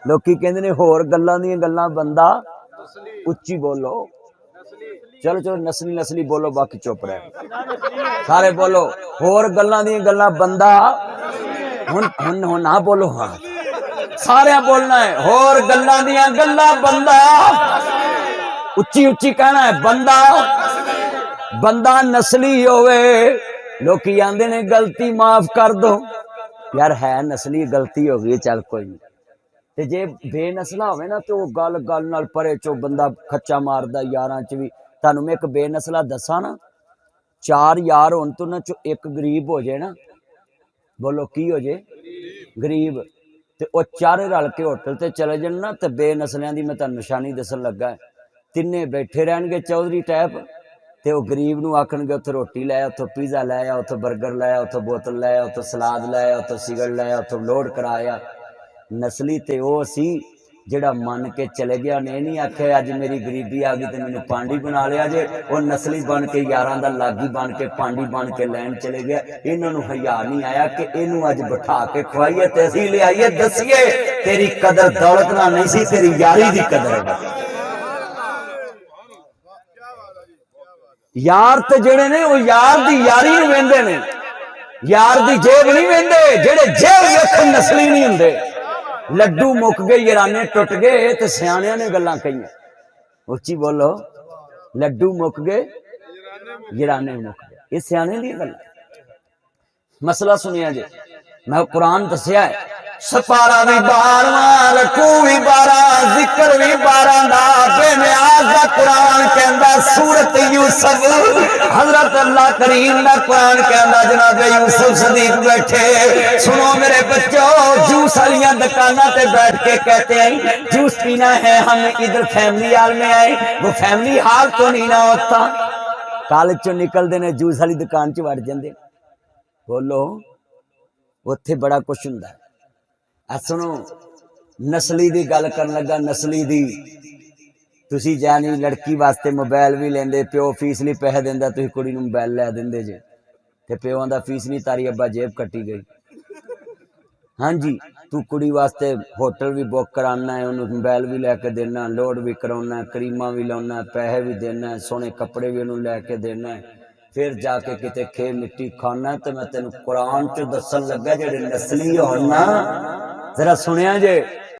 लोकी कहंदे ने होर गल्लां दियां गल्लां बंदा उच्ची बोलो। चलो चलो नस्ली नस्ली बोलो, बाकी चुप रहे सारे बोलो। होर गल्लां दियां गल्लां बंदा हुन ना बोलो, हाँ सारे बोलना है। होर गल्लां दियां गल्लां बंदा, उच्ची उच्ची कहना है बंदा। बंदा नस्ली होवे। लोकी आंदे ने गलती माफ कर दो, यार है नस्ली, गलती हो गई चल कोई नहीं। ते जे बेनस्ला होवे ना तो गल गल नाल परे चो बंदा खच्चा मारदा यारां च भी। तुहानू मैं एक बेनस्ला दसा ना, 4 यार होन तो ना चो एक गरीब हो जाए ना, बोलो की हो जाए गरीब, ते ओ चारे रल के होटल ते चले जान ना, ते बेनस्लियां दी मैं तुहानू निशानी दसन लगा। तिन्ने बैठे रहणगे चौधरी टाइप, ते वो गरीब नू आखणगे उत्थे रोटी लै, उत्थों पिज़्ज़ा लै, उत्थों बर्गर लै, उत्थों बोतल लै, उत्थों सलाद लै, उत्थों सिगड़ लै, उत्थों लोड कराया। नस्ली ते वो सी जेड़ा मन के चले गया, ने नहीं आखे अज मेरी गरीबी आ गई तो मैनू पांडी बना लिया जे। वो नस्ली बन के यारां दा लागी बन के पांडी बन के लैन चले गया। इन्हां नू हया नहीं आया कि इनू अज बिठा के खवाइए ते असीं लियाइए दसीए तेरी कदर दौलत नाल नहीं सी, तेरी यारी दी कदर है। यार ते जेड़े ने वो यार दी यारी नू वेंदे ने, यार दी जेब नहीं वेंदे। जेड़े जेब वेखण नस्ली नहीं हुंदे। लड्डू मुक गए, याराने टुट गए, तो सियाणियां ने गल्लां कही। उच्ची बोलो, लड्डू मुक गए याराने मुक गए, ये सियाणे दी गल्लां। मसला सुनिया जी, मैं कुरान दसिया है, सपारा भी 12वां, रकू भी 12, जिक्र भी 12 दा। बेनियाज दा कुरान कहंदा सूरत यूसुफ, हजरत अल्लाह करीम दा कुरान कहंदा जनाब यूसुफ सदीक बैठे। सुनो मेरे बच्चों, जूस वालियां दुकाना पे बैठ के कहते हैं जूस पीना है, हम इधर फैमिली हाल में आए। वो फैमिली हाल तो नहीं ना होता। कॉलेज चो निकलते ने जूस वाली दुकान च वड़ जाते। बोलो उत्थे बड़ा कुछ हुंदा है। सुनो नस्ली दी गल करन लगा, नस्ली दी। तुसी जानी लड़की वास्ते मोबाइल भी लेंदे, प्यो फीस नहीं पैसे देंदा, तुसी कुड़ी नूं मोबाइल लै देंदे जे, ते प्यो आंदा फीस नहीं तारी अब्बा जेब कट्टी गई। हाँ जी, तू कुड़ी वास्ते होटल भी बुक कराना है, उन्होंने मोबाइल भी लैके देना, लोड भी कराना, क्रीमा भी लाना, पैसे भी देना, सोने कपड़े भी उन्होंने लैके देना है, फिर जाके किते खे मिट्टी खाना। तो मैं तेन कुरान च दसन लगा जेड़े नस्ली होना, जरा सुनिया जे,